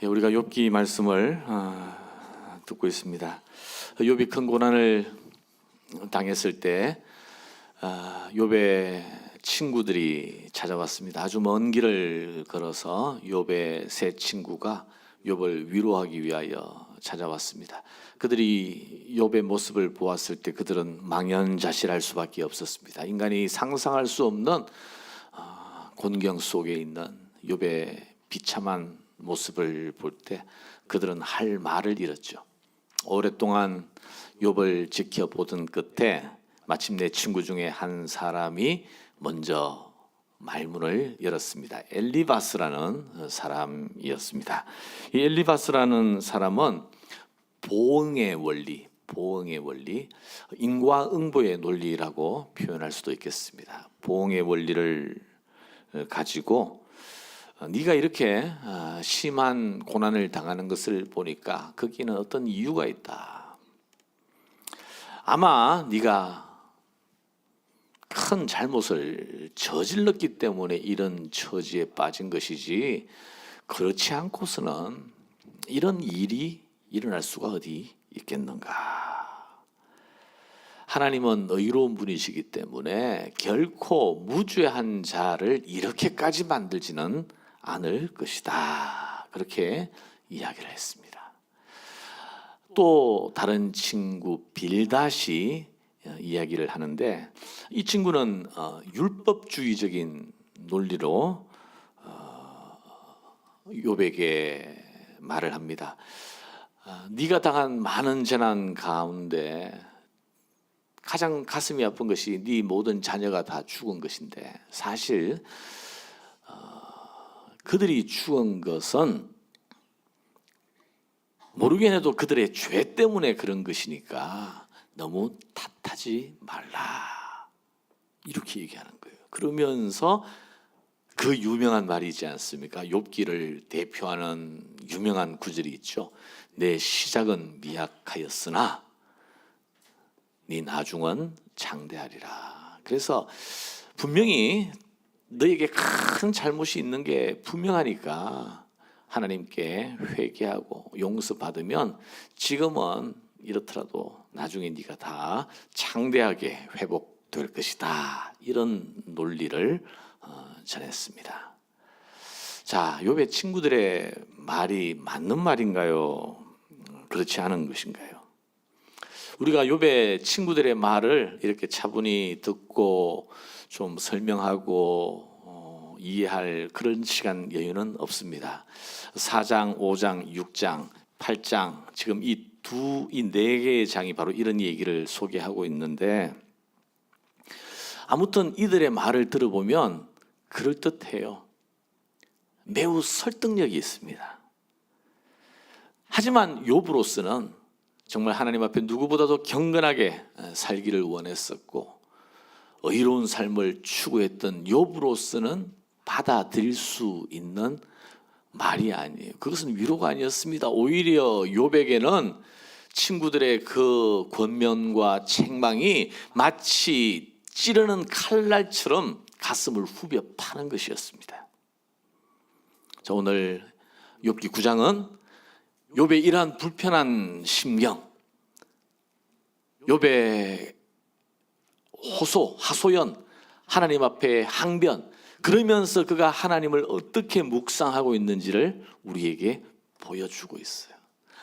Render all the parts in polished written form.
우리가 욥기 말씀을 듣고 있습니다. 욥이 큰 고난을 당했을 때 욥의 친구들이 찾아왔습니다. 아주 먼 길을 걸어서 욥의 세 친구가 욥을 위로하기 위하여 찾아왔습니다. 그들이 욥의 모습을 보았을 때 그들은 망연자실할 수밖에 없었습니다. 인간이 상상할 수 없는 곤경 속에 있는 욥의 비참한 모습을 볼 때 그들은 할 말을 잃었죠. 오랫동안 욥을 지켜보던 끝에 마침내 친구 중에 한 사람이 먼저 말문을 열었습니다. 엘리바스라는 사람이었습니다. 이 엘리바스라는 사람은 보응의 원리, 인과응보의 논리라고 표현할 수도 있겠습니다. 보응의 원리를 가지고 네가 이렇게 심한 고난을 당하는 것을 보니까 거기는 어떤 이유가 있다. 아마 네가 큰 잘못을 저질렀기 때문에 이런 처지에 빠진 것이지 그렇지 않고서는 이런 일이 일어날 수가 어디 있겠는가. 하나님은 의로운 분이시기 때문에 결코 무죄한 자를 이렇게까지 만들지는 않을 것이다. 그렇게 이야기를 했습니다. 또 다른 친구 빌닷이 이야기를 하는데 이 친구는 율법주의적인 논리로 욥에게 말을 합니다. 네가 당한 많은 재난 가운데 가장 가슴이 아픈 것이 네 모든 자녀가 다 죽은 것인데 사실 그들이 죽은 것은 모르긴 해도 그들의 죄 때문에 그런 것이니까 너무 탓하지 말라. 이렇게 얘기하는 거예요. 그러면서 그 유명한 말이 있지 않습니까? 욥기를 대표하는 유명한 구절이 있죠. 내 시작은 미약하였으나 네 나중은 장대하리라. 그래서 분명히 너에게 큰 잘못이 있는 게 분명하니까 하나님께 회개하고 용서받으면 지금은 이렇더라도 나중에 네가 다 장대하게 회복될 것이다. 이런 논리를 전했습니다. 자, 욥의 친구들의 말이 맞는 말인가요? 그렇지 않은 것인가요? 우리가 욥의 친구들의 말을 이렇게 차분히 듣고 좀 설명하고 이해할 그런 시간 여유는 없습니다. 4장, 5장, 6장, 8장 지금 이 네 개의 장이 바로 이런 얘기를 소개하고 있는데 아무튼 이들의 말을 들어보면 그럴듯해요. 매우 설득력이 있습니다. 하지만 욥으로서는 정말 하나님 앞에 누구보다도 경건하게 살기를 원했었고 의로운 삶을 추구했던 욥으로서는 받아들일 수 있는 말이 아니에요. 그것은 위로가 아니었습니다. 오히려 욥에게는 친구들의 그 권면과 책망이 마치 찌르는 칼날처럼 가슴을 후벼 파는 것이었습니다. 자, 오늘 욥기 9장은 욥의 이러한 불편한 심경, 욥의 하소연, 하나님 앞에 항변, 그러면서 그가 하나님을 어떻게 묵상하고 있는지를 우리에게 보여주고 있어요.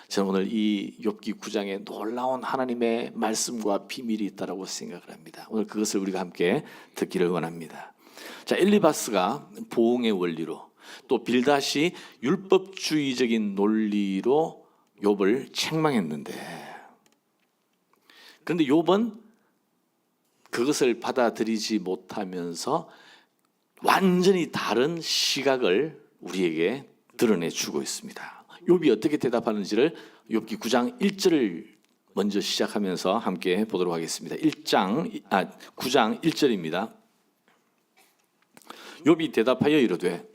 저는 오늘 이 욥기 9장에 놀라운 하나님의 말씀과 비밀이 있다고 생각을 합니다. 오늘 그것을 우리가 함께 듣기를 원합니다. 자, 엘리바스가 보응의 원리로 또 빌닷이 율법주의적인 논리로 욥을 책망했는데 그런데 욥은 그것을 받아들이지 못하면서 완전히 다른 시각을 우리에게 드러내주고 있습니다. 욥이 어떻게 대답하는지를 욥기 9장 1절을 먼저 시작하면서 함께 보도록 하겠습니다. 9장 1절입니다. 욥이 대답하여 이르되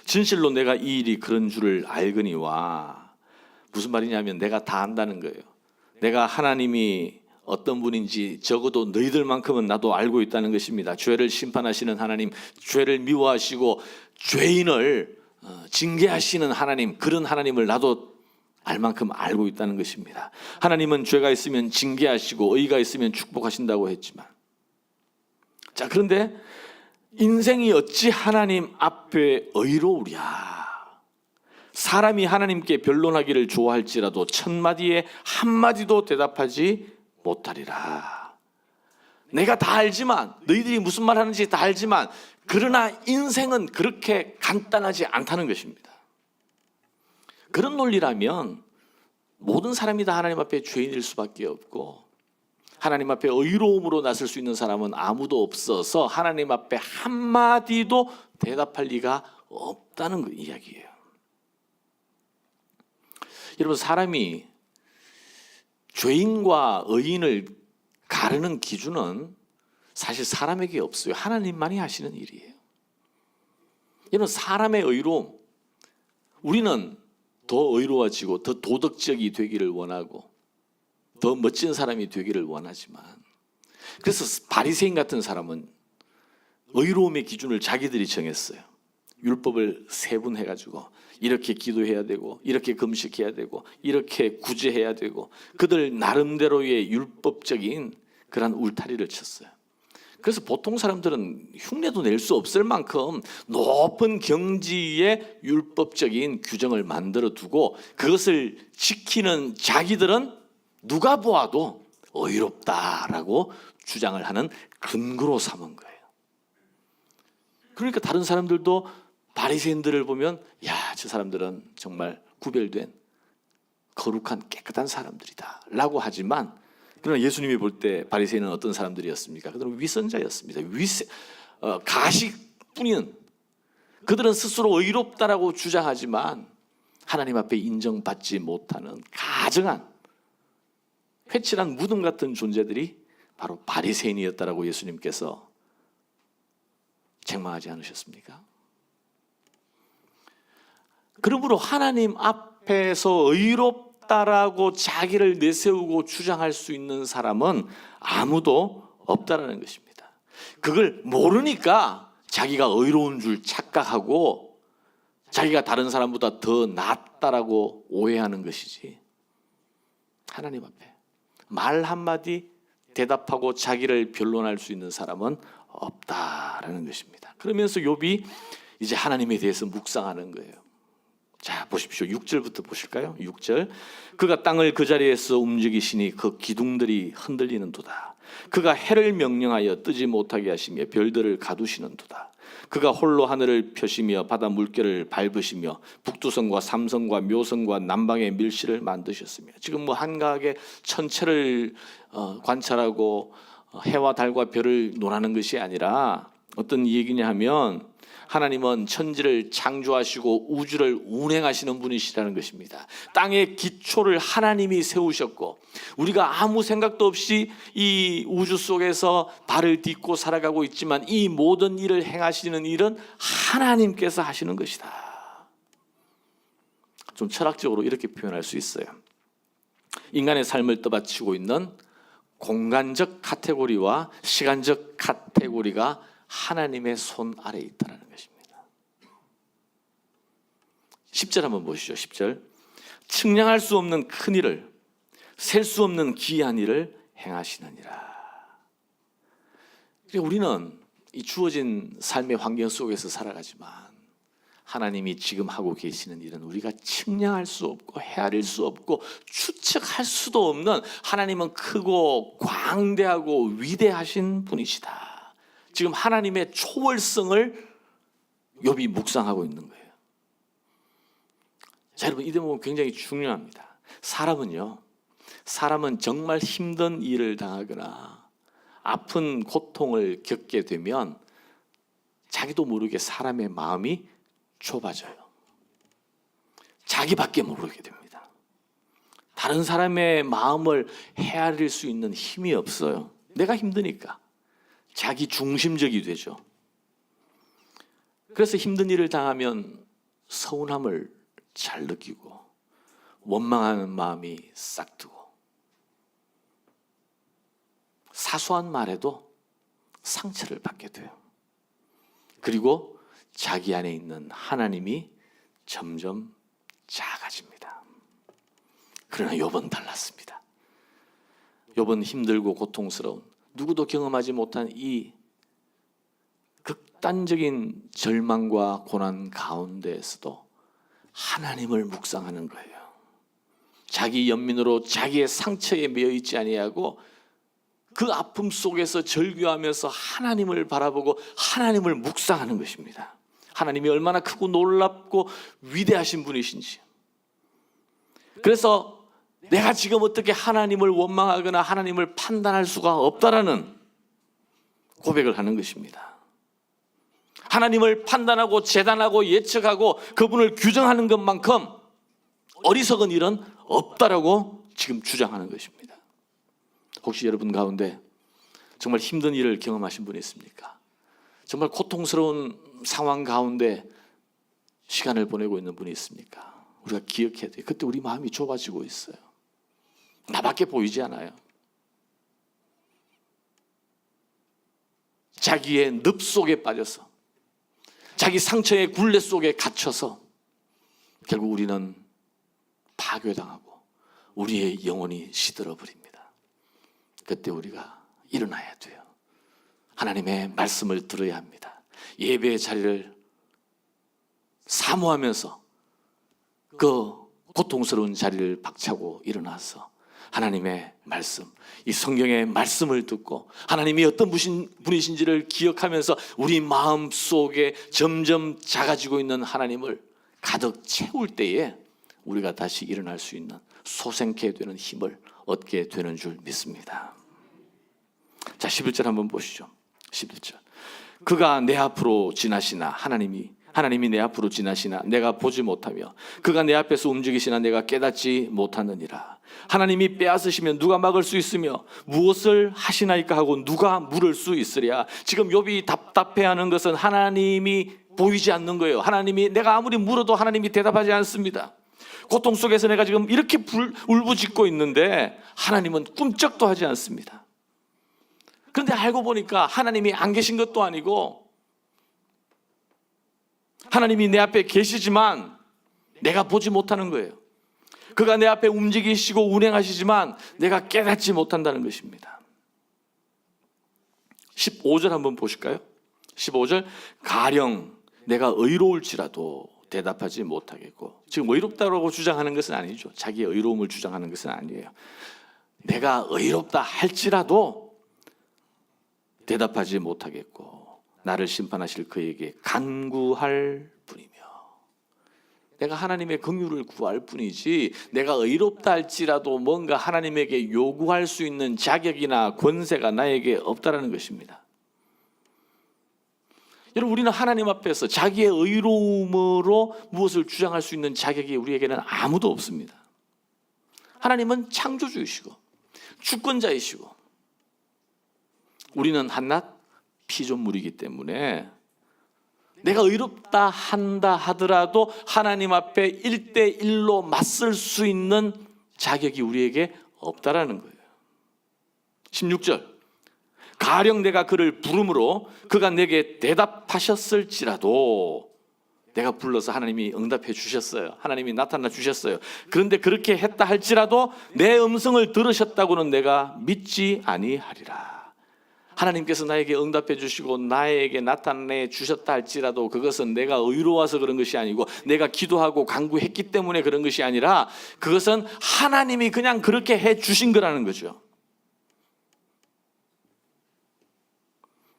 진실로 내가 이 일이 그런 줄을 알거니와. 무슨 말이냐면 내가 다 안다는 거예요. 내가 하나님이 어떤 분인지 적어도 너희들만큼은 나도 알고 있다는 것입니다. 죄를 심판하시는 하나님, 죄를 미워하시고 죄인을 징계하시는 하나님, 그런 하나님을 나도 알 만큼 알고 있다는 것입니다. 하나님은 죄가 있으면 징계하시고 의가 있으면 축복하신다고 했지만, 자, 그런데 인생이 어찌 하나님 앞에 의로우랴. 사람이 하나님께 변론하기를 좋아할지라도 천마디에 한마디도 대답하지 못하리라. 내가 다 알지만, 너희들이 무슨 말 하는지 다 알지만, 그러나 인생은 그렇게 간단하지 않다는 것입니다. 그런 논리라면 모든 사람이 다 하나님 앞에 죄인일 수밖에 없고, 하나님 앞에 의로움으로 나설 수 있는 사람은 아무도 없어서 하나님 앞에 한마디도 대답할 리가 없다는 이야기예요. 여러분, 사람이 죄인과 의인을 가르는 기준은 사실 사람에게 없어요. 하나님만이 하시는 일이에요. 여러분, 사람의 의로움, 우리는 더 의로워지고 더 도덕적이 되기를 원하고 더 멋진 사람이 되기를 원하지만, 그래서 바리새인 같은 사람은 의로움의 기준을 자기들이 정했어요. 율법을 세분해가지고 이렇게 기도해야 되고 이렇게 금식해야 되고 이렇게 구제해야 되고, 그들 나름대로의 율법적인 그런 울타리를 쳤어요. 그래서 보통 사람들은 흉내도 낼 수 없을 만큼 높은 경지의 율법적인 규정을 만들어 두고 그것을 지키는 자기들은 누가 보아도 의롭다라고 주장을 하는 근거로 삼은 거예요. 그러니까 다른 사람들도 바리새인들을 보면, 야, 저 사람들은 정말 구별된 거룩한 깨끗한 사람들이다 라고 하지만, 그러나 예수님이 볼 때 바리새인은 어떤 사람들이었습니까? 그들은 위선자였습니다. 가식뿐인, 그들은 스스로 의롭다라고 주장하지만 하나님 앞에 인정받지 못하는 가증한 회칠한 무덤 같은 존재들이 바로 바리새인이었다라고 예수님께서 책망하지 않으셨습니까? 그러므로 하나님 앞에서 의롭다라고 자기를 내세우고 주장할 수 있는 사람은 아무도 없다라는 것입니다. 그걸 모르니까 자기가 의로운 줄 착각하고 자기가 다른 사람보다 더 낫다라고 오해하는 것이지, 하나님 앞에 말 한마디 대답하고 자기를 변론할 수 있는 사람은 없다라는 것입니다. 그러면서 욥이 이제 하나님에 대해서 묵상하는 거예요. 자, 보십시오. 6절부터 보실까요? 6절. 그가 땅을 그 자리에서 움직이시니 그 기둥들이 흔들리는도다. 그가 해를 명령하여 뜨지 못하게 하시며 별들을 가두시는도다. 그가 홀로 하늘을 펴시며 바다 물결을 밟으시며 북두성과 삼성과 묘성과 남방의 밀실을 만드셨으며, 지금 한가하게 천체를 관찰하고 해와 달과 별을 논하는 것이 아니라 어떤 얘기냐 하면, 하나님은 천지를 창조하시고 우주를 운행하시는 분이시라는 것입니다. 땅의 기초를 하나님이 세우셨고 우리가 아무 생각도 없이 이 우주 속에서 발을 딛고 살아가고 있지만 이 모든 일을 행하시는 일은 하나님께서 하시는 것이다. 좀 철학적으로 이렇게 표현할 수 있어요. 인간의 삶을 떠받치고 있는 공간적 카테고리와 시간적 카테고리가 하나님의 손 아래에 있다는 것입니다. 10절 한번 보시죠. 10절. 측량할 수 없는 큰 일을, 셀 수 없는 기이한 일을 행하시느니라. 우리는 이 주어진 삶의 환경 속에서 살아가지만 하나님이 지금 하고 계시는 일은 우리가 측량할 수 없고 헤아릴 수 없고 추측할 수도 없는, 하나님은 크고 광대하고 위대하신 분이시다. 지금 하나님의 초월성을 욥이 묵상하고 있는 거예요. 자, 여러분, 이 대목은 굉장히 중요합니다. 사람은 정말 힘든 일을 당하거나 아픈 고통을 겪게 되면 자기도 모르게 사람의 마음이 좁아져요. 자기밖에 모르게 됩니다. 다른 사람의 마음을 헤아릴 수 있는 힘이 없어요. 내가 힘드니까 자기 중심적이 되죠. 그래서 힘든 일을 당하면 서운함을 잘 느끼고 원망하는 마음이 싹트고 사소한 말에도 상처를 받게 돼요. 그리고 자기 안에 있는 하나님이 점점 작아집니다. 그러나 욥은 달랐습니다. 욥은 힘들고 고통스러운, 누구도 경험하지 못한 이 극단적인 절망과 고난 가운데에서도 하나님을 묵상하는 거예요. 자기 연민으로 자기의 상처에 매여 있지 아니하고 그 아픔 속에서 절규하면서 하나님을 바라보고 하나님을 묵상하는 것입니다. 하나님이 얼마나 크고 놀랍고 위대하신 분이신지. 그래서 내가 지금 어떻게 하나님을 원망하거나 하나님을 판단할 수가 없다라는 고백을 하는 것입니다. 하나님을 판단하고 재단하고 예측하고 그분을 규정하는 것만큼 어리석은 일은 없다라고 지금 주장하는 것입니다. 혹시 여러분 가운데 정말 힘든 일을 경험하신 분이 있습니까? 정말 고통스러운 상황 가운데 시간을 보내고 있는 분이 있습니까? 우리가 기억해야 돼요. 그때 우리 마음이 좁아지고 있어요. 나밖에 보이지 않아요. 자기의 늪 속에 빠져서 자기 상처의 굴레 속에 갇혀서 결국 우리는 파괴당하고 우리의 영혼이 시들어버립니다. 그때 우리가 일어나야 돼요. 하나님의 말씀을 들어야 합니다. 예배의 자리를 사모하면서 그 고통스러운 자리를 박차고 일어나서 하나님의 말씀, 이 성경의 말씀을 듣고 하나님이 어떤 분이신지를 기억하면서 우리 마음 속에 점점 작아지고 있는 하나님을 가득 채울 때에 우리가 다시 일어날 수 있는 소생케 되는 힘을 얻게 되는 줄 믿습니다. 자, 11절 한번 보시죠. 11절. 그가 내 앞으로 지나시나, 하나님이 내 앞으로 지나시나 내가 보지 못하며 그가 내 앞에서 움직이시나 내가 깨닫지 못하느니라. 하나님이 빼앗으시면 누가 막을 수 있으며 무엇을 하시나이까 하고 누가 물을 수 있으랴. 지금 욥이 답답해하는 것은 하나님이 보이지 않는 거예요. 하나님이, 내가 아무리 물어도 하나님이 대답하지 않습니다. 고통 속에서 내가 지금 이렇게 울부짖고 있는데 하나님은 꿈쩍도 하지 않습니다. 그런데 알고 보니까 하나님이 안 계신 것도 아니고 하나님이 내 앞에 계시지만 내가 보지 못하는 거예요. 그가 내 앞에 움직이시고 운행하시지만 내가 깨닫지 못한다는 것입니다. 15절 한번 보실까요? 15절. 가령 내가 의로울지라도 대답하지 못하겠고, 지금 의롭다고 주장하는 것은 아니죠. 자기의 의로움을 주장하는 것은 아니에요. 내가 의롭다 할지라도 대답하지 못하겠고 나를 심판하실 그에게 간구할 뿐이며. 내가 하나님의 긍휼을 구할 뿐이지 내가 의롭다 할지라도 뭔가 하나님에게 요구할 수 있는 자격이나 권세가 나에게 없다라는 것입니다. 여러분, 우리는 하나님 앞에서 자기의 의로움으로 무엇을 주장할 수 있는 자격이 우리에게는 아무도 없습니다. 하나님은 창조주이시고 주권자이시고 우리는 한낱 피조물이기 때문에 내가 의롭다 한다 하더라도 하나님 앞에 1대1로 맞설 수 있는 자격이 우리에게 없다라는 거예요. 16절. 가령 내가 그를 부름으로 그가 내게 대답하셨을지라도, 내가 불러서 하나님이 응답해 주셨어요. 하나님이 나타나 주셨어요. 그런데 그렇게 했다 할지라도 내 음성을 들으셨다고는 내가 믿지 아니하리라. 하나님께서 나에게 응답해 주시고 나에게 나타내 주셨다 할지라도 그것은 내가 의로워서 그런 것이 아니고 내가 기도하고 간구했기 때문에 그런 것이 아니라 그것은 하나님이 그냥 그렇게 해 주신 거라는 거죠.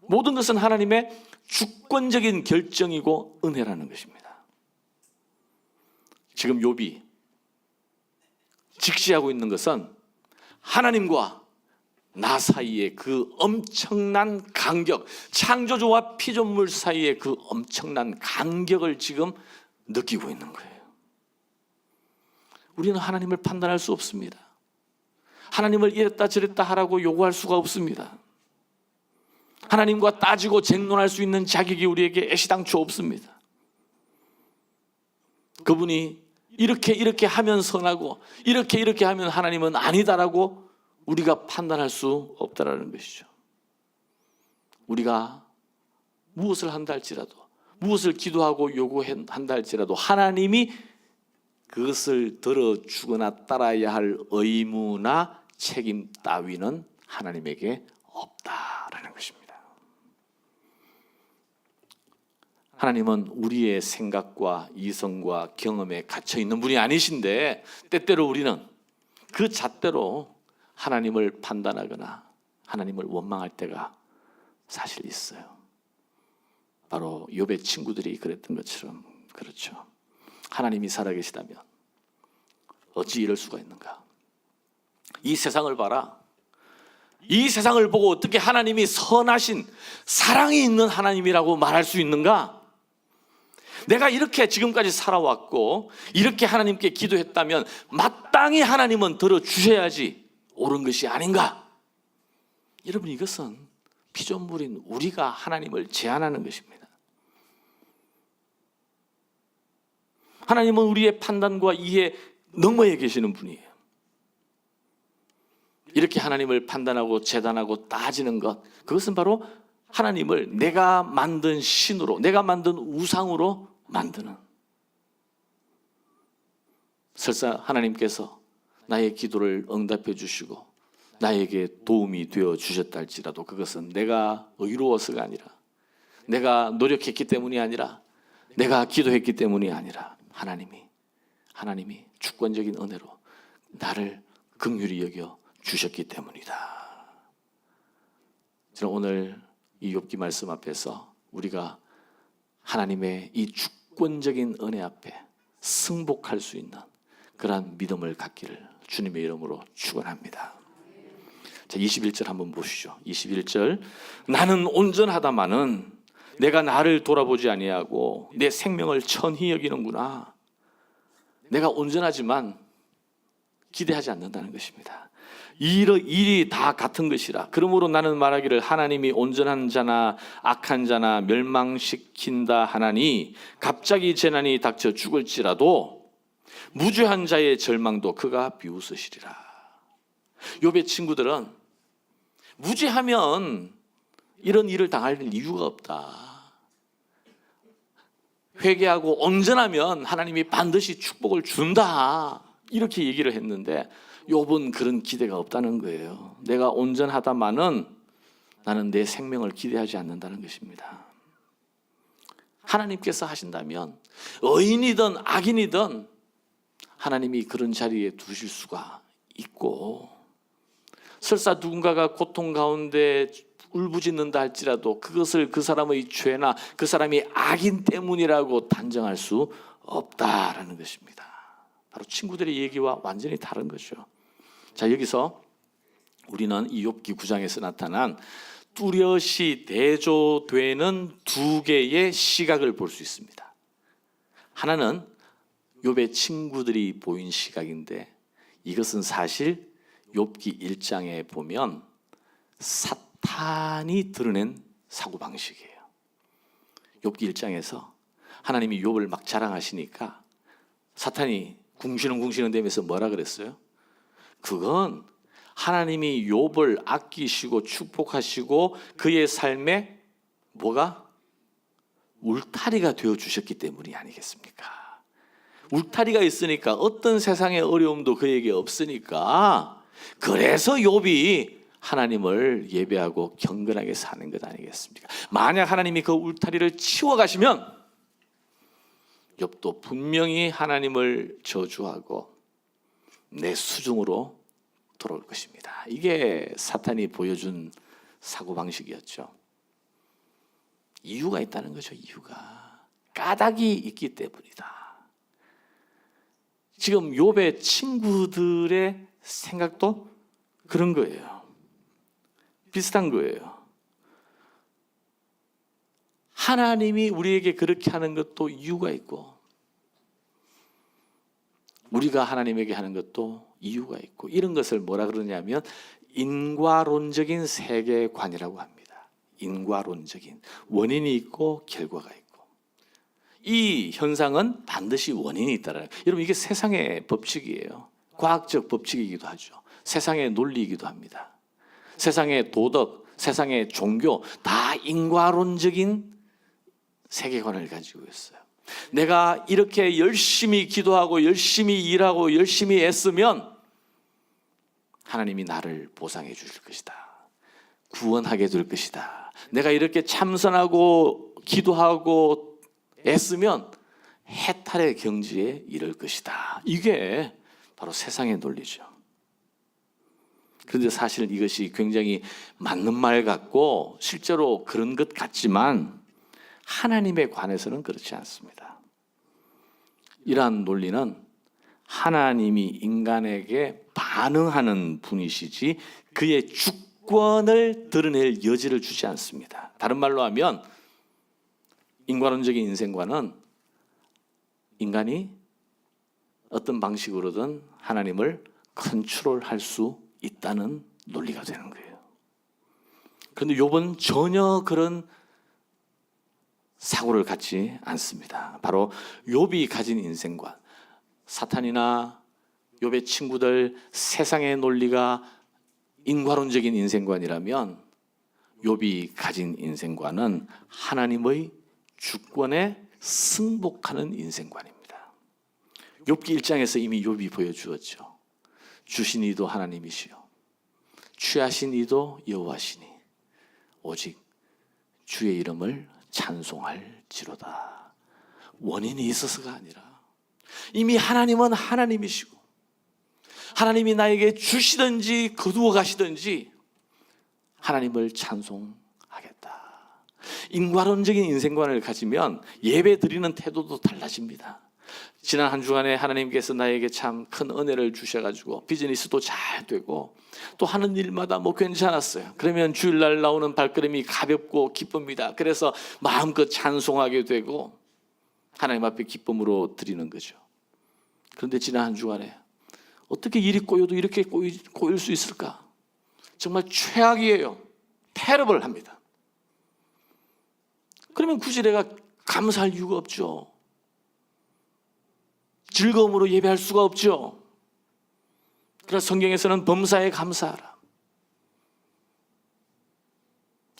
모든 것은 하나님의 주권적인 결정이고 은혜라는 것입니다. 지금 욥이 직시하고 있는 것은 하나님과 나 사이의 그 엄청난 간격, 창조주와 피조물 사이의 그 엄청난 간격을 지금 느끼고 있는 거예요. 우리는 하나님을 판단할 수 없습니다. 하나님을 이랬다 저랬다 하라고 요구할 수가 없습니다. 하나님과 따지고 쟁론할 수 있는 자격이 우리에게 애시당초 없습니다. 그분이 이렇게 하면 선하고 이렇게 하면 하나님은 아니다라고 우리가 판단할 수 없다라는 것이죠. 우리가 무엇을 한다 할지라도 무엇을 기도하고 요구한다 할지라도 하나님이 그것을 들어주거나 따라야 할 의무나 책임 따위는 하나님에게 없다라는 것입니다. 하나님은 우리의 생각과 이성과 경험에 갇혀 있는 분이 아니신데 때때로 우리는 그 잣대로 하나님을 판단하거나 하나님을 원망할 때가 사실 있어요. 바로 욥의 친구들이 그랬던 것처럼 그렇죠. 하나님이 살아계시다면 어찌 이럴 수가 있는가? 이 세상을 봐라. 이 세상을 보고 어떻게 하나님이 선하신 사랑이 있는 하나님이라고 말할 수 있는가? 내가 이렇게 지금까지 살아왔고 이렇게 하나님께 기도했다면 마땅히 하나님은 들어주셔야지 옳은 것이 아닌가? 여러분, 이것은 피조물인 우리가 하나님을 제한하는 것입니다. 하나님은 우리의 판단과 이해 너머에 계시는 분이에요. 이렇게 하나님을 판단하고 재단하고 따지는 것, 그것은 바로 하나님을 내가 만든 신으로, 내가 만든 우상으로 만드는, 설사 하나님께서 나의 기도를 응답해 주시고 나에게 도움이 되어 주셨다 할지라도 그것은 내가 의로워서가 아니라, 내가 노력했기 때문이 아니라, 내가 기도했기 때문이 아니라 하나님이 주권적인 은혜로 나를 긍휼히 여겨 주셨기 때문이다. 저는 오늘 이 욥기 말씀 앞에서 우리가 하나님의 이 주권적인 은혜 앞에 승복할 수 있는 그러한 믿음을 갖기를 주님의 이름으로 축원합니다. 자, 21절 한번 보시죠. 21절, 나는 온전하다마는 내가 나를 돌아보지 아니하고 내 생명을 천히 여기는구나. 내가 온전하지만 기대하지 않는다는 것입니다. 일이 다 같은 것이라. 그러므로 나는 말하기를 하나님이 온전한 자나 악한 자나 멸망시킨다 하나니 갑자기 재난이 닥쳐 죽을지라도 무죄한 자의 절망도 그가 비웃으시리라. 욥의 친구들은 무죄하면 이런 일을 당할 이유가 없다. 회개하고 온전하면 하나님이 반드시 축복을 준다. 이렇게 얘기를 했는데 욥은 그런 기대가 없다는 거예요. 내가 온전하다마는 나는 내 생명을 기대하지 않는다는 것입니다. 하나님께서 하신다면 의인이든 악인이든 하나님이 그런 자리에 두실 수가 있고, 설사 누군가가 고통 가운데 울부짖는다 할지라도 그것을 그 사람의 죄나 그 사람이 악인 때문이라고 단정할 수 없다라는 것입니다. 바로 친구들의 얘기와 완전히 다른 거죠. 자, 여기서 우리는 이 욥기 9장에서 나타난 뚜렷이 대조되는 두 개의 시각을 볼 수 있습니다. 하나는 욥의 친구들이 보인 시각인데, 이것은 사실 욥기 1장에 보면 사탄이 드러낸 사고방식이에요. 욥기 1장에서 하나님이 욥을 막 자랑하시니까 사탄이 궁시렁궁시렁 대면서 뭐라 그랬어요? 그건 하나님이 욥을 아끼시고 축복하시고 그의 삶에 뭐가? 울타리가 되어주셨기 때문이 아니겠습니까? 울타리가 있으니까 어떤 세상의 어려움도 그에게 없으니까, 그래서 욥이 하나님을 예배하고 경건하게 사는 것 아니겠습니까? 만약 하나님이 그 울타리를 치워가시면 욥도 분명히 하나님을 저주하고 내 수중으로 돌아올 것입니다. 이게 사탄이 보여준 사고방식이었죠. 이유가 있다는 거죠. 이유가 까닭이 있기 때문이다. 지금 욥의 친구들의 생각도 그런 거예요. 비슷한 거예요. 하나님이 우리에게 그렇게 하는 것도 이유가 있고, 우리가 하나님에게 하는 것도 이유가 있고, 이런 것을 뭐라 그러냐면 인과론적인 세계관이라고 합니다. 인과론적인, 원인이 있고 결과가 있고, 이 현상은 반드시 원인이 있다라는, 여러분 이게 세상의 법칙이에요. 과학적 법칙이기도 하죠. 세상의 논리이기도 합니다. 세상의 도덕, 세상의 종교 다 인과론적인 세계관을 가지고 있어요. 내가 이렇게 열심히 기도하고 열심히 일하고 열심히 애쓰면 하나님이 나를 보상해 주실 것이다. 구원하게 될 것이다. 내가 이렇게 참선하고 기도하고 애쓰면 해탈의 경지에 이를 것이다. 이게 바로 세상의 논리죠. 그런데 사실 이것이 굉장히 맞는 말 같고 실제로 그런 것 같지만 하나님에 관해서는 그렇지 않습니다. 이러한 논리는 하나님이 인간에게 반응하는 분이시지 그의 주권을 드러낼 여지를 주지 않습니다. 다른 말로 하면 인간론적인 인생관은 인간이 어떤 방식으로든 하나님을 컨트롤할 수 있다는 논리가 되는 거예요. 그런데 욥은 전혀 그런 사고를 갖지 않습니다. 바로 욥이 가진 인생관, 사탄이나 욥의 친구들 세상의 논리가 인과론적인 인생관이라면 욥이 가진 인생관은 하나님의 주권에 승복하는 인생관입니다. 욥기 1장에서 이미 욥이 보여주었죠. 주신 이도 하나님이시요 취하신 이도 여호와시니 오직 주의 이름을 찬송할지로다. 원인이 있어서가 아니라 이미 하나님은 하나님이시고 하나님이 나에게 주시든지 거두어 가시든지 하나님을 찬송하겠다. 인과론적인 인생관을 가지면 예배 드리는 태도도 달라집니다. 지난 한 주간에 하나님께서 나에게 참 큰 은혜를 주셔가지고 비즈니스도 잘 되고 또 하는 일마다 뭐 괜찮았어요. 그러면 주일날 나오는 발걸음이 가볍고 기쁩니다. 그래서 마음껏 찬송하게 되고 하나님 앞에 기쁨으로 드리는 거죠. 그런데 지난 한 주간에 어떻게 일이 꼬여도 이렇게 꼬일 수 있을까? 정말 최악이에요. 테러블합니다. 그러면 굳이 내가 감사할 이유가 없죠. 즐거움으로 예배할 수가 없죠. 그러나 성경에서는 범사에 감사하라.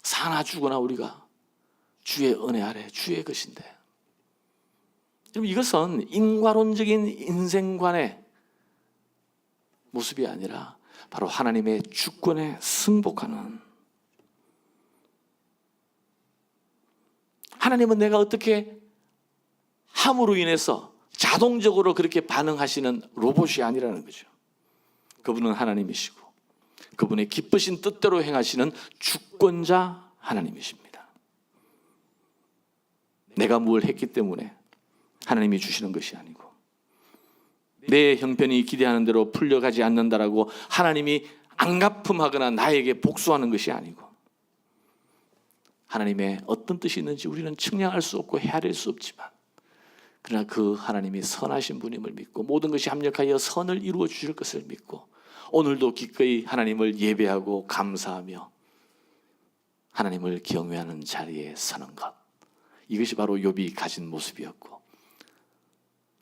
사나 죽으나 우리가 주의 은혜 아래 주의 것인데, 그럼 이것은 인과론적인 인생관의 모습이 아니라 바로 하나님의 주권에 승복하는, 하나님은 내가 어떻게 함으로 인해서 자동적으로 그렇게 반응하시는 로봇이 아니라는 거죠. 그분은 하나님이시고 그분의 기쁘신 뜻대로 행하시는 주권자 하나님이십니다. 내가 뭘 했기 때문에 하나님이 주시는 것이 아니고 내 형편이 기대하는 대로 풀려가지 않는다라고 하나님이 안갚음하거나 나에게 복수하는 것이 아니고 하나님의 어떤 뜻이 있는지 우리는 측량할 수 없고 헤아릴 수 없지만 그러나 그 하나님이 선하신 분임을 믿고 모든 것이 합력하여 선을 이루어 주실 것을 믿고 오늘도 기꺼이 하나님을 예배하고 감사하며 하나님을 경외하는 자리에 서는 것, 이것이 바로 욥이 가진 모습이었고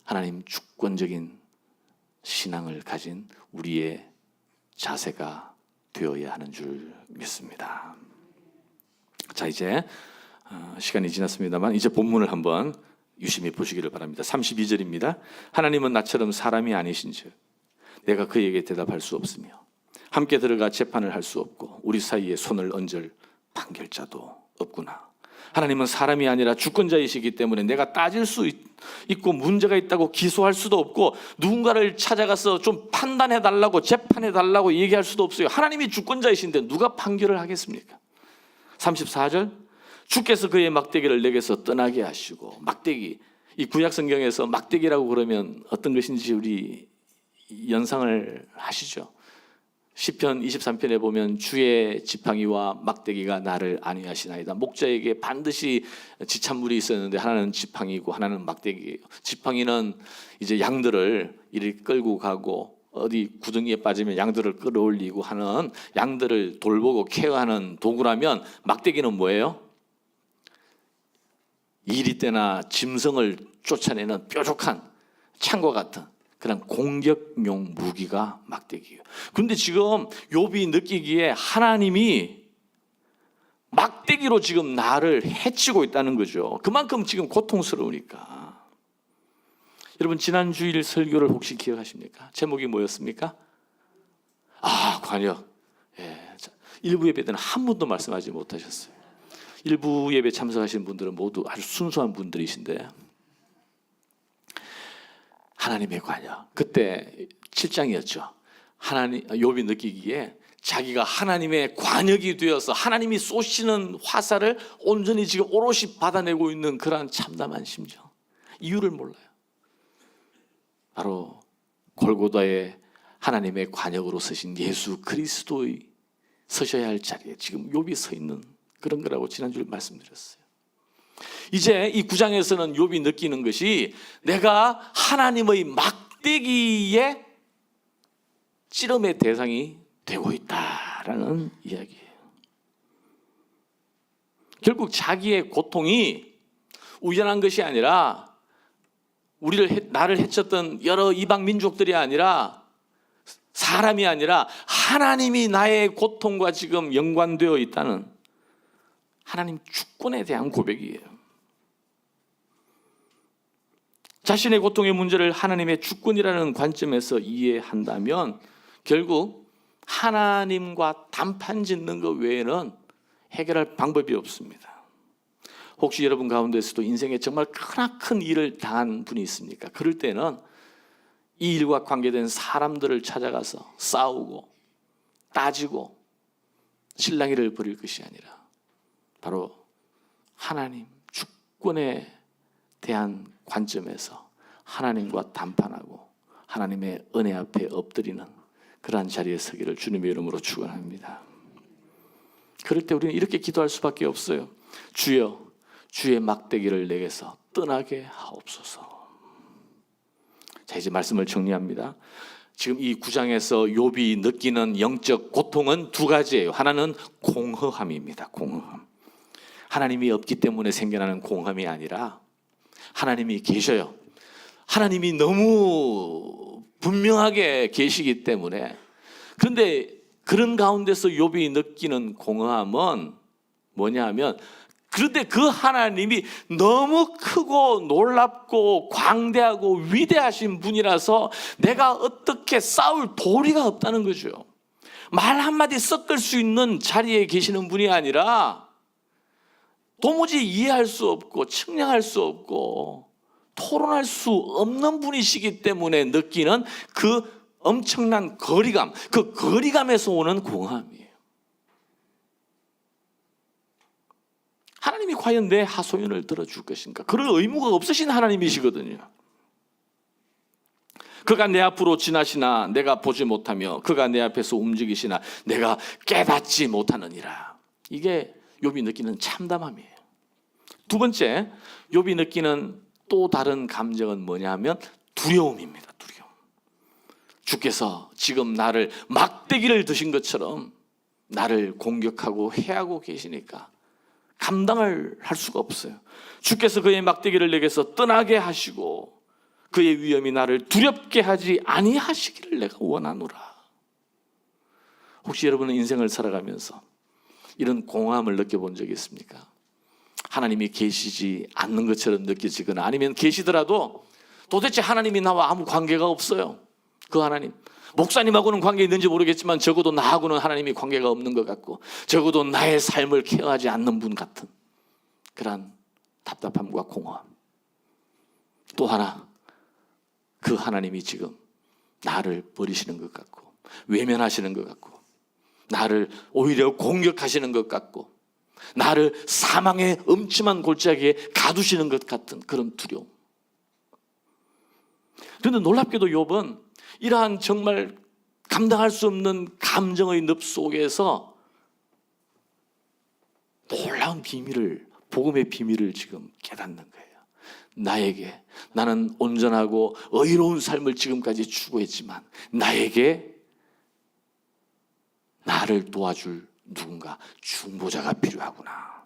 하나님 주권적인 신앙을 가진 우리의 자세가 되어야 하는 줄 믿습니다. 자, 이제 시간이 지났습니다만 이제 본문을 한번 유심히 보시기를 바랍니다. 32절입니다. 하나님은 나처럼 사람이 아니신즉 내가 그에게 대답할 수 없으며 함께 들어가 재판을 할 수 없고 우리 사이에 손을 얹을 판결자도 없구나. 하나님은 사람이 아니라 주권자이시기 때문에 내가 따질 수 있고 문제가 있다고 기소할 수도 없고 누군가를 찾아가서 좀 판단해 달라고 재판해 달라고 얘기할 수도 없어요. 하나님이 주권자이신데 누가 판결을 하겠습니까? 34절, 주께서 그의 막대기를 내게서 떠나게 하시고, 막대기, 이 구약 성경에서 막대기라고 그러면 어떤 것인지 우리 연상을 하시죠. 시편 23편에 보면 주의 지팡이와 막대기가 나를 안위하시나이다. 목자에게 반드시 지참물이 있었는데 하나는 지팡이고 하나는 막대기예요. 지팡이는 이제 양들을 이렇게 끌고 가고 어디 구덩이에 빠지면 양들을 끌어올리고 하는, 양들을 돌보고 케어하는 도구라면 막대기는 뭐예요? 이리 때나 짐승을 쫓아내는 뾰족한 창과 같은 그런 공격용 무기가 막대기예요. 그런데 지금 욥이 느끼기에 하나님이 막대기로 지금 나를 해치고 있다는 거죠. 그만큼 지금 고통스러우니까. 여러분, 지난 주일 설교를 혹시 기억하십니까? 제목이 뭐였습니까? 관역. 일부 예배 때는 한 분도 말씀하지 못하셨어요. 일부 예배 참석하신 분들은 모두 아주 순수한 분들이신데, 하나님의 관역. 그때 7장이었죠. 욥이 느끼기에 자기가 하나님의 관역이 되어서 하나님이 쏘시는 화살을 온전히 지금 오롯이 받아내고 있는 그러한 참담한 심정. 이유를 몰라요. 바로 골고다에 하나님의 관역으로 서신 예수 그리스도의 서셔야 할 자리에 지금 욥이 서 있는 그런 거라고 지난주에 말씀드렸어요. 이제 이 9장에서는 욥이 느끼는 것이 내가 하나님의 막대기에 찌름의 대상이 되고 있다라는 이야기예요. 결국 자기의 고통이 우연한 것이 아니라 나를 해쳤던 여러 이방 민족들이 아니라 사람이 아니라 하나님이 나의 고통과 지금 연관되어 있다는 하나님 주권에 대한 고백이에요. 자신의 고통의 문제를 하나님의 주권이라는 관점에서 이해한다면 결국 하나님과 단판 짓는 것 외에는 해결할 방법이 없습니다. 혹시 여러분 가운데서도 인생에 정말 크나큰 일을 당한 분이 있습니까? 그럴 때는 이 일과 관계된 사람들을 찾아가서 싸우고 따지고 실랑이를 벌일 것이 아니라 바로 하나님 주권에 대한 관점에서 하나님과 담판하고 하나님의 은혜 앞에 엎드리는 그러한 자리에 서기를 주님의 이름으로 축원합니다. 그럴 때 우리는 이렇게 기도할 수밖에 없어요. 주여, 주의 막대기를 내게서 떠나게 하옵소서. 자, 이제 말씀을 정리합니다. 지금 이 9장에서 욥이 느끼는 영적 고통은 두 가지예요. 하나는 공허함입니다. 공허함. 하나님이 없기 때문에 생겨나는 공허함이 아니라 하나님이 계셔요. 하나님이 너무 분명하게 계시기 때문에. 그런데 그런 가운데서 욥이 느끼는 공허함은 뭐냐 하면, 그런데 그 하나님이 너무 크고 놀랍고 광대하고 위대하신 분이라서 내가 어떻게 싸울 도리가 없다는 거죠. 말 한마디 섞을 수 있는 자리에 계시는 분이 아니라 도무지 이해할 수 없고 측량할 수 없고 토론할 수 없는 분이시기 때문에 느끼는 그 엄청난 거리감, 그 거리감에서 오는 공허함이에요. 하나님이 과연 내 하소연을 들어줄 것인가? 그럴 의무가 없으신 하나님이시거든요. 그가 내 앞으로 지나시나 내가 보지 못하며 그가 내 앞에서 움직이시나 내가 깨닫지 못하느니라. 이게 욥이 느끼는 참담함이에요. 두 번째, 욥이 느끼는 또 다른 감정은 뭐냐 하면 두려움입니다. 두려움. 주께서 지금 나를 막대기를 드신 것처럼 나를 공격하고 해하고 계시니까 감당을 할 수가 없어요. 주께서 그의 막대기를 내게서 떠나게 하시고 그의 위험이 나를 두렵게 하지 아니하시기를 내가 원하노라. 혹시 여러분은 인생을 살아가면서 이런 공허함을 느껴본 적이 있습니까? 하나님이 계시지 않는 것처럼 느껴지거나 아니면 계시더라도 도대체 하나님이 나와 아무 관계가 없어요. 그 하나님, 목사님하고는 관계 있는지 모르겠지만 적어도 나하고는 하나님이 관계가 없는 것 같고 적어도 나의 삶을 케어하지 않는 분 같은 그런 답답함과 공허함. 또 하나, 그 하나님이 지금 나를 버리시는 것 같고 외면하시는 것 같고 나를 오히려 공격하시는 것 같고 나를 사망의 음침한 골짜기에 가두시는 것 같은 그런 두려움. 그런데 놀랍게도 욥은 이러한 정말 감당할 수 없는 감정의 늪 속에서 놀라운 비밀을, 복음의 비밀을 지금 깨닫는 거예요. 나는 온전하고 의로운 삶을 지금까지 추구했지만 나에게 나를 도와줄 누군가 중보자가 필요하구나.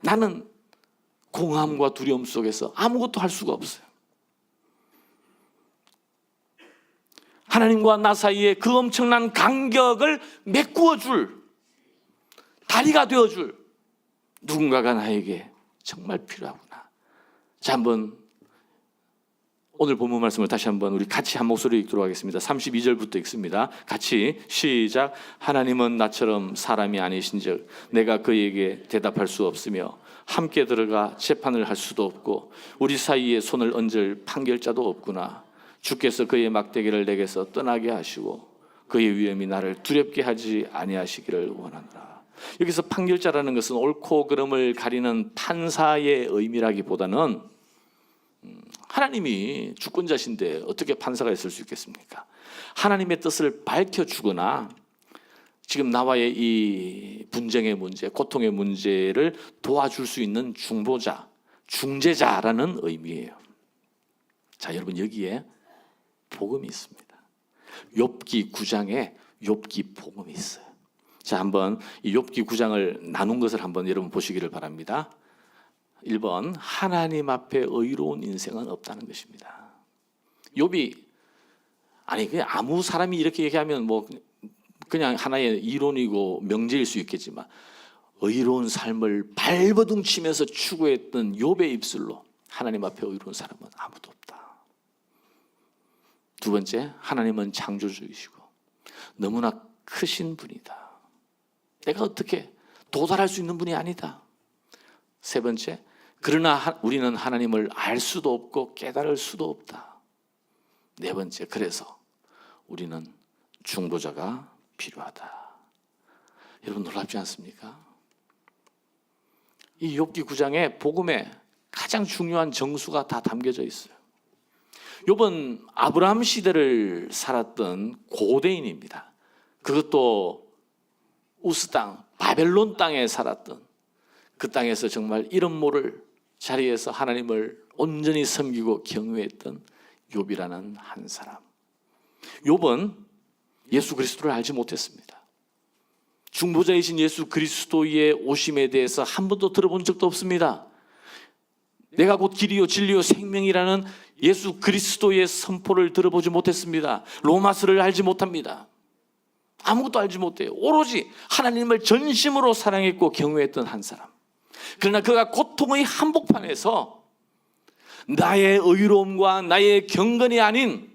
나는 공허함과 두려움 속에서 아무것도 할 수가 없어요. 하나님과 나 사이에 그 엄청난 간격을 메꾸어 줄 다리가 되어줄 누군가가 나에게 정말 필요하구나. 자, 한번 오늘 본문 말씀을 다시 한번 우리 같이 한 목소리 읽도록 하겠습니다. 32절부터 읽습니다. 같이 시작. 하나님은 나처럼 사람이 아니신즉 내가 그에게 대답할 수 없으며 함께 들어가 재판을 할 수도 없고 우리 사이에 손을 얹을 판결자도 없구나. 주께서 그의 막대기를 내게서 떠나게 하시고 그의 위엄이 나를 두렵게 하지 아니하시기를 원하노라. 여기서 판결자라는 것은 옳고 그름을 가리는 판사의 의미라기보다는 하나님이 주권자신데 어떻게 판사가 있을 수 있겠습니까? 하나님의 뜻을 밝혀주거나 지금 나와의 이 분쟁의 문제, 고통의 문제를 도와줄 수 있는 중보자, 중재자라는 의미예요. 자, 여러분 여기에 복음이 있습니다. 욥기 9장에 욥기 복음이 있어요. 자, 한번 이 욥기 9장을 나눈 것을 한번 여러분 보시기를 바랍니다. 1번, 하나님 앞에 의로운 인생은 없다는 것입니다. 욥이 그냥 아무 사람이 이렇게 얘기하면 뭐 그냥 하나의 이론이고 명제일 수 있겠지만 의로운 삶을 발버둥치면서 추구했던 욥의 입술로 하나님 앞에 의로운 사람은 아무도 없다. 두 번째, 하나님은 창조주이시고 너무나 크신 분이다. 내가 어떻게 도달할 수 있는 분이 아니다. 세 번째, 그러나 우리는 하나님을 알 수도 없고 깨달을 수도 없다. 네 번째, 그래서 우리는 중보자가 필요하다. 여러분 놀랍지 않습니까? 이 욥기 9장에 복음에 가장 중요한 정수가 다 담겨져 있어요. 욥은 아브라함 시대를 살았던 고대인입니다. 그것도 우스 땅, 바벨론 땅에 살았던, 그 땅에서 정말 이름 모를 자리에서 하나님을 온전히 섬기고 경외했던 욥이라는 한 사람. 욥은 예수 그리스도를 알지 못했습니다. 중보자이신 예수 그리스도의 오심에 대해서 한 번도 들어본 적도 없습니다. 내가 곧 길이요 진리요 생명이라는 예수 그리스도의 선포를 들어보지 못했습니다. 로마서를 알지 못합니다. 아무것도 알지 못해요. 오로지 하나님을 전심으로 사랑했고 경외했던 한 사람. 그러나 그가 고통의 한복판에서 나의 의로움과 나의 경건이 아닌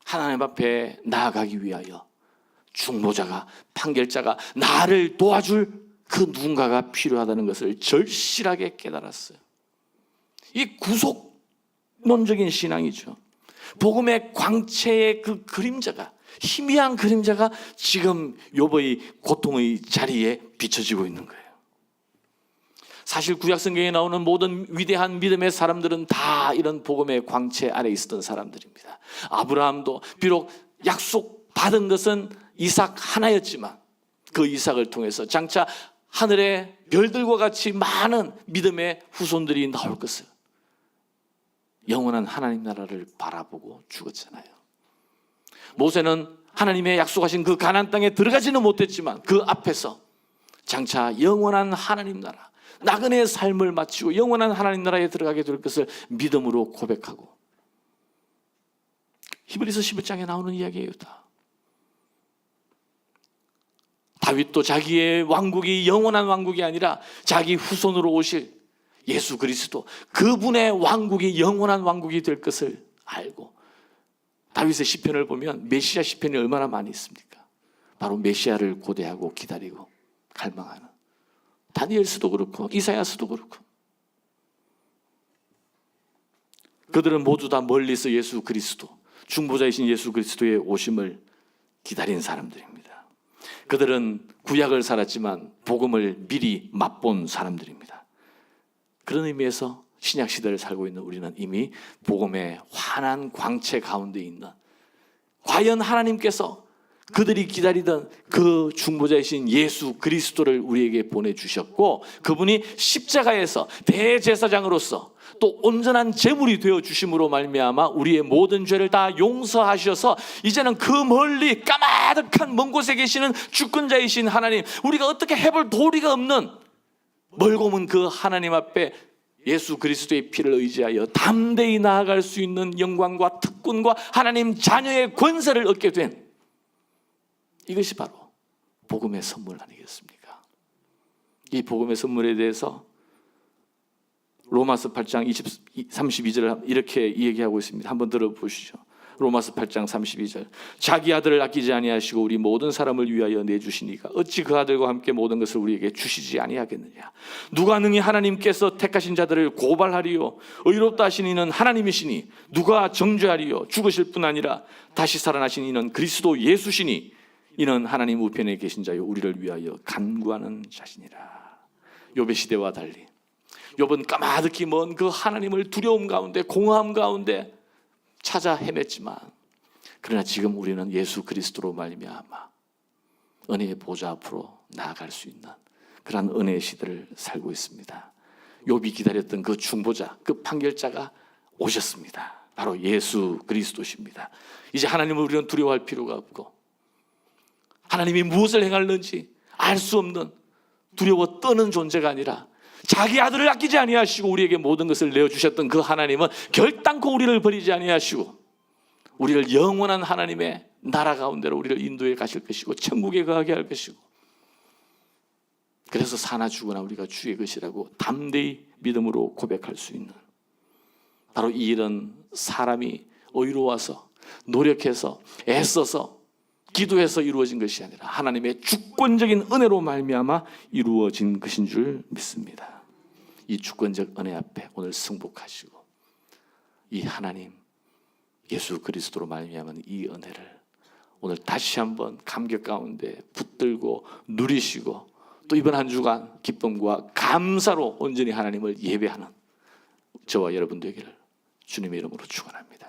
하나님 앞에 나아가기 위하여 중보자가, 판결자가, 나를 도와줄 그 누군가가 필요하다는 것을 절실하게 깨달았어요. 이 구속론적인 신앙이죠. 복음의 광채의 그 그림자가, 희미한 그림자가 지금 욥의 고통의 자리에 비춰지고 있는 거예요. 사실 구약성경에 나오는 모든 위대한 믿음의 사람들은 다 이런 복음의 광채 아래 있었던 사람들입니다. 아브라함도 비록 약속받은 것은 이삭 하나였지만 그 이삭을 통해서 장차 하늘의 별들과 같이 많은 믿음의 후손들이 나올 것을, 영원한 하나님 나라를 바라보고 죽었잖아요. 모세는 하나님의 약속하신 그 가나안 땅에 들어가지는 못했지만 그 앞에서 장차 영원한 하나님 나라, 나그네의 삶을 마치고 영원한 하나님 나라에 들어가게 될 것을 믿음으로 고백하고, 히브리서 11장에 나오는 이야기예요. 다윗도 자기의 왕국이 영원한 왕국이 아니라 자기 후손으로 오실 예수 그리스도, 그분의 왕국이 영원한 왕국이 될 것을 알고, 다윗의 시편을 보면 메시아 시편이 얼마나 많이 있습니까? 바로 메시아를 고대하고 기다리고 갈망하는, 다니엘서도 그렇고 이사야서도 그렇고, 그들은 모두 다 멀리서 예수 그리스도, 중보자이신 예수 그리스도의 오심을 기다린 사람들입니다. 그들은 구약을 살았지만 복음을 미리 맛본 사람들입니다. 그런 의미에서 신약 시대를 살고 있는 우리는 이미 복음의 환한 광채 가운데 있는, 과연 하나님께서 그들이 기다리던 그 중보자이신 예수 그리스도를 우리에게 보내주셨고, 그분이 십자가에서 대제사장으로서 또 온전한 제물이 되어 주심으로 말미암아 우리의 모든 죄를 다 용서하셔서 이제는 그 멀리 까마득한 먼 곳에 계시는 주권자이신 하나님, 우리가 어떻게 해볼 도리가 없는 멀고 먼 그 하나님 앞에 예수 그리스도의 피를 의지하여 담대히 나아갈 수 있는 영광과 특권과 하나님 자녀의 권세를 얻게 된, 이것이 바로 복음의 선물 아니겠습니까? 이 복음의 선물에 대해서 로마서 8장 32절을 이렇게 얘기하고 있습니다. 한번 들어보시죠. 로마서 8장 32절. 자기 아들을 아끼지 아니하시고 우리 모든 사람을 위하여 내주시니까 어찌 그 아들과 함께 모든 것을 우리에게 주시지 아니하겠느냐. 누가 능히 하나님께서 택하신 자들을 고발하리요. 의롭다 하신 이는 하나님이시니 누가 정죄하리요. 죽으실 뿐 아니라 다시 살아나신 이는 그리스도 예수시니 이는 하나님 우편에 계신 자요 우리를 위하여 간구하는 자시니라. 욥의 시대와 달리 욥은 까마득히 먼 그 하나님을 두려움 가운데 공허함 가운데 찾아 헤맸지만, 그러나 지금 우리는 예수 그리스도로 말미암아 은혜의 보좌 앞으로 나아갈 수 있는 그러한 은혜의 시대를 살고 있습니다. 욥이 기다렸던 그 중보자, 그 판결자가 오셨습니다. 바로 예수 그리스도십니다. 이제 하나님을 우리는 두려워할 필요가 없고, 하나님이 무엇을 행할는지 알 수 없는 두려워 떠는 존재가 아니라 자기 아들을 아끼지 아니하시고 우리에게 모든 것을 내어주셨던 그 하나님은 결단코 우리를 버리지 아니하시고 우리를 영원한 하나님의 나라 가운데로 우리를 인도해 가실 것이고 천국에 거하게 할 것이고, 그래서 사나 죽으나 우리가 주의 것이라고 담대히 믿음으로 고백할 수 있는, 바로 이 일은 사람이 의로워서 노력해서 애써서 기도해서 이루어진 것이 아니라 하나님의 주권적인 은혜로 말미암아 이루어진 것인 줄 믿습니다. 이 주권적 은혜 앞에 오늘 승복하시고 이 하나님 예수 그리스도로 말미암은 이 은혜를 오늘 다시 한번 감격 가운데 붙들고 누리시고, 또 이번 한 주간 기쁨과 감사로 온전히 하나님을 예배하는 저와 여러분 되기를 주님의 이름으로 축원합니다.